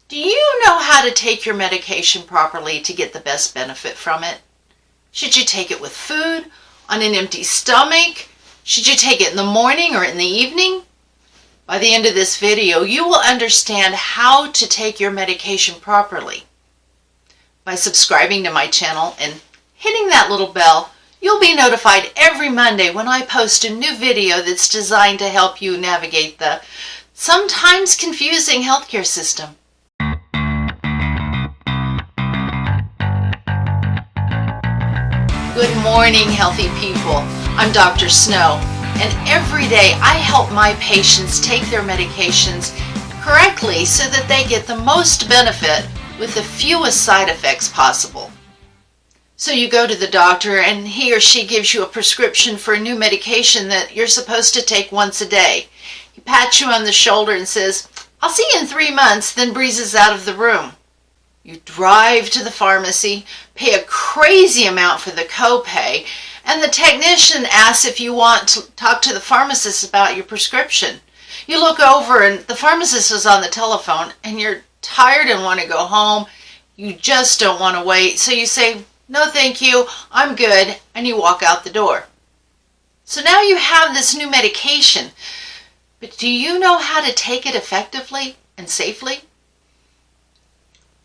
Do you know how to take your medication properly to get the best benefit from it? Should you take it with food, on an empty stomach? Should you take it in the morning or in the evening? By the end of this video, you will understand how to take your medication properly. By subscribing to my channel and hitting that little bell, you'll be notified every Monday when I post a new video that's designed to help you navigate the sometimes confusing healthcare system. Good morning, healthy people. I'm Dr. Snow, and every day I help my patients take their medications correctly so that they get the most benefit with the fewest side effects possible. So you go to the doctor and he or she gives you a prescription for a new medication that you're supposed to take once a day. He pats you on the shoulder and says, "I'll see you in 3 months," then breezes out of the room. You drive to the pharmacy, pay a crazy amount for the copay, and the technician asks if you want to talk to the pharmacist about your prescription. You look over and the pharmacist is on the telephone and you're tired and want to go home. You just don't want to wait, so you say, "No thank you, I'm good," and you walk out the door. So now you have this new medication, but do you know how to take it effectively and safely?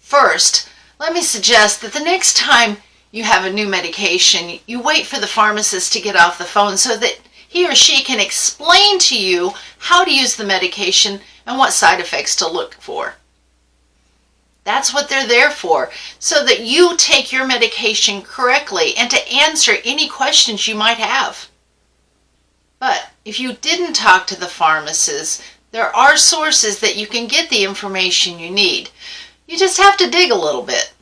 First, let me suggest that the next time you have a new medication, you wait for the pharmacist to get off the phone so that he or she can explain to you how to use the medication and what side effects to look for. That's what they're there for, so that you take your medication correctly and to answer any questions you might have. But if you didn't talk to the pharmacist, there are sources that you can get the information you need. You just have to dig a little bit.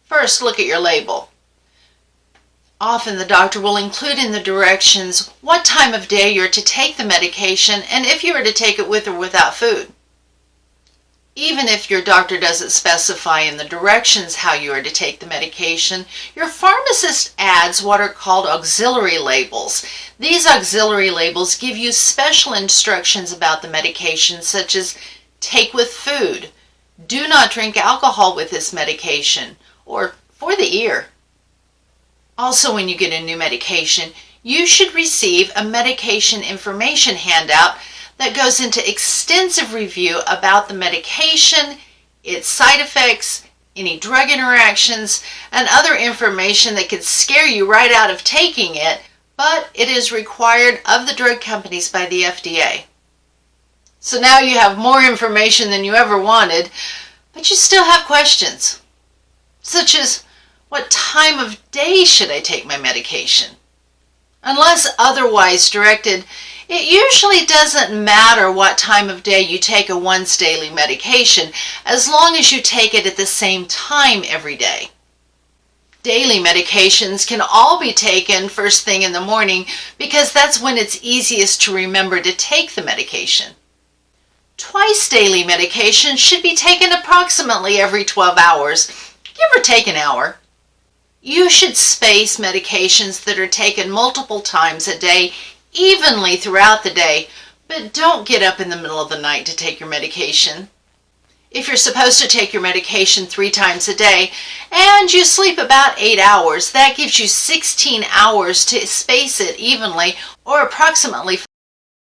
First, look at your label. Often the doctor will include in the directions what time of day you're to take the medication and if you are to take it with or without food. Even if your doctor doesn't specify in the directions how you are to take the medication, your pharmacist adds what are called auxiliary labels. These auxiliary labels give you special instructions about the medication, such as take with food, do not drink alcohol with this medication, or for the ear. Also, when you get a new medication, you should receive a medication information handout that goes into extensive review about the medication, its side effects, any drug interactions, and other information that could scare you right out of taking it, but it is required of the drug companies by the FDA. So now you have more information than you ever wanted, but you still have questions, such as, what time of day should I take my medication? Unless otherwise directed, it usually doesn't matter what time of day you take a once daily medication, as long as you take it at the same time every day. Daily medications can all be taken first thing in the morning because that's when it's easiest to remember to take the medication. Twice daily medication should be taken approximately every 12 hours, give or take an hour. You should space medications that are taken multiple times a day evenly throughout the day, but don't get up in the middle of the night to take your medication. If you're supposed to take your medication 3 times a day and you sleep about 8 hours, that gives you 16 hours to space it evenly or approximately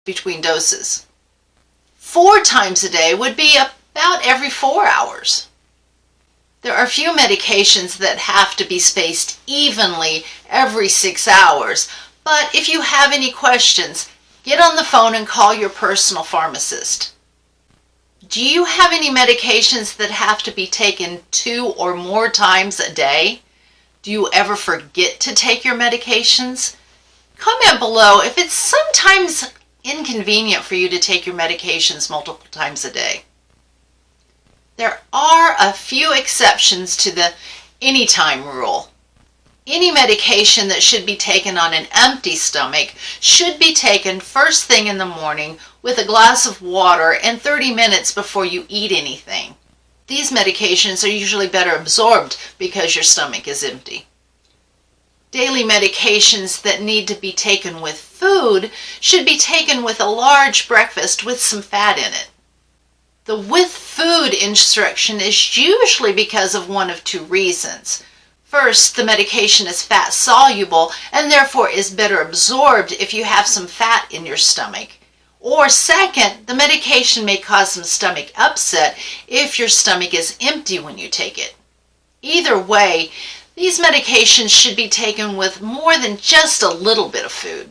between doses. 4 times a day would be about every 4 hours. There are few medications that have to be spaced evenly every 6 hours, but if you have any questions, get on the phone and call your personal pharmacist. Do you have any medications that have to be taken 2 or more times a day? Do you ever forget to take your medications? Comment below if it's sometimes inconvenient for you to take your medications multiple times a day. There are a few exceptions to the anytime rule. Any medication that should be taken on an empty stomach should be taken first thing in the morning with a glass of water and 30 minutes before you eat anything. These medications are usually better absorbed because your stomach is empty. Daily medications that need to be taken with food should be taken with a large breakfast with some fat in it. The with food instruction is usually because of one of two reasons. First, the medication is fat soluble and therefore is better absorbed if you have some fat in your stomach. Or second, the medication may cause some stomach upset if your stomach is empty when you take it. Either way, these medications should be taken with more than just a little bit of food.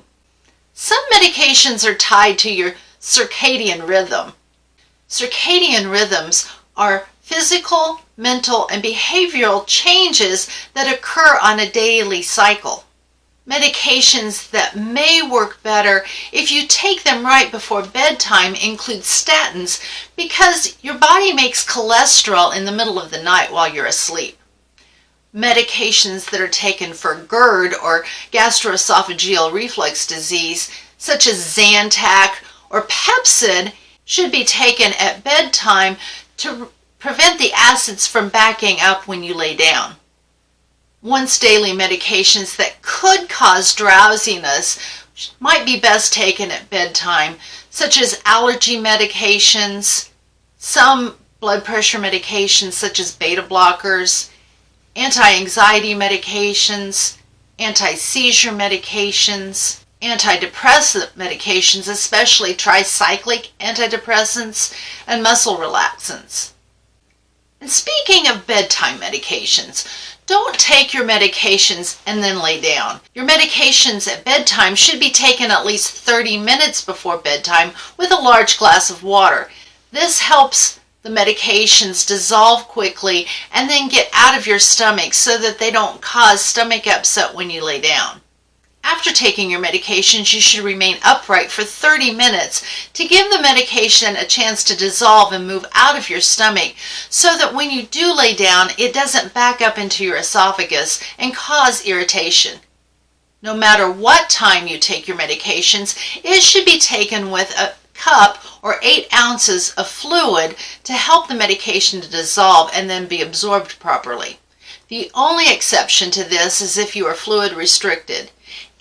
Some medications are tied to your circadian rhythm. Circadian rhythms are physical, mental, and behavioral changes that occur on a daily cycle. Medications that may work better if you take them right before bedtime include statins because your body makes cholesterol in the middle of the night while you're asleep. Medications that are taken for GERD or gastroesophageal reflux disease, such as Zantac or Pepcid, should be taken at bedtime to prevent the acids from backing up when you lay down. Once daily medications that could cause drowsiness might be best taken at bedtime, such as allergy medications, some blood pressure medications such as beta blockers, anti-anxiety medications, anti-seizure medications, antidepressant medications, especially tricyclic antidepressants and muscle relaxants. And speaking of bedtime medications, don't take your medications and then lay down. Your medications at bedtime should be taken at least 30 minutes before bedtime with a large glass of water. This helps the medications dissolve quickly and then get out of your stomach so that they don't cause stomach upset when you lay down. After taking your medications, you should remain upright for 30 minutes to give the medication a chance to dissolve and move out of your stomach so that when you do lay down, it doesn't back up into your esophagus and cause irritation. No matter what time you take your medications, it should be taken with a cup or 8 ounces of fluid to help the medication to dissolve and then be absorbed properly. The only exception to this is if you are fluid restricted.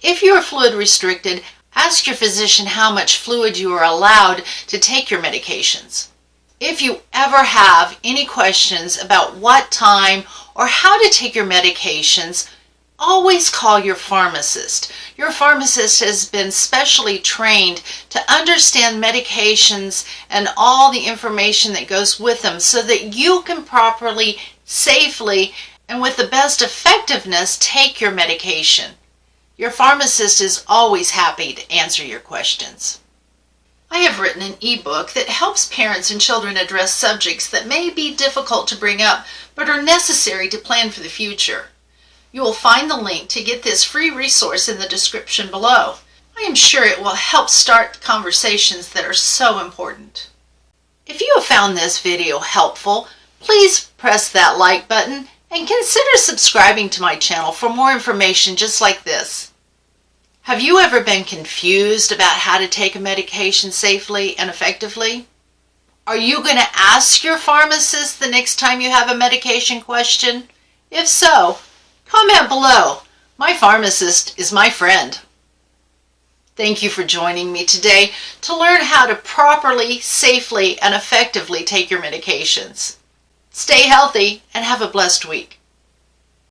If you are fluid restricted, ask your physician how much fluid you are allowed to take your medications. If you ever have any questions about what time or how to take your medications, always call your pharmacist. Your pharmacist has been specially trained to understand medications and all the information that goes with them so that you can properly, safely, and with the best effectiveness take your medication. Your pharmacist is always happy to answer your questions. I have written an ebook that helps parents and children address subjects that may be difficult to bring up but are necessary to plan for the future. You will find the link to get this free resource in the description below. I am sure it will help start conversations that are so important. If you have found this video helpful, please press that like button and consider subscribing to my channel for more information just like this. Have you ever been confused about how to take a medication safely and effectively? Are you going to ask your pharmacist the next time you have a medication question? If so, comment below. My pharmacist is my friend. Thank you for joining me today to learn how to properly, safely, and effectively take your medications. Stay healthy and have a blessed week.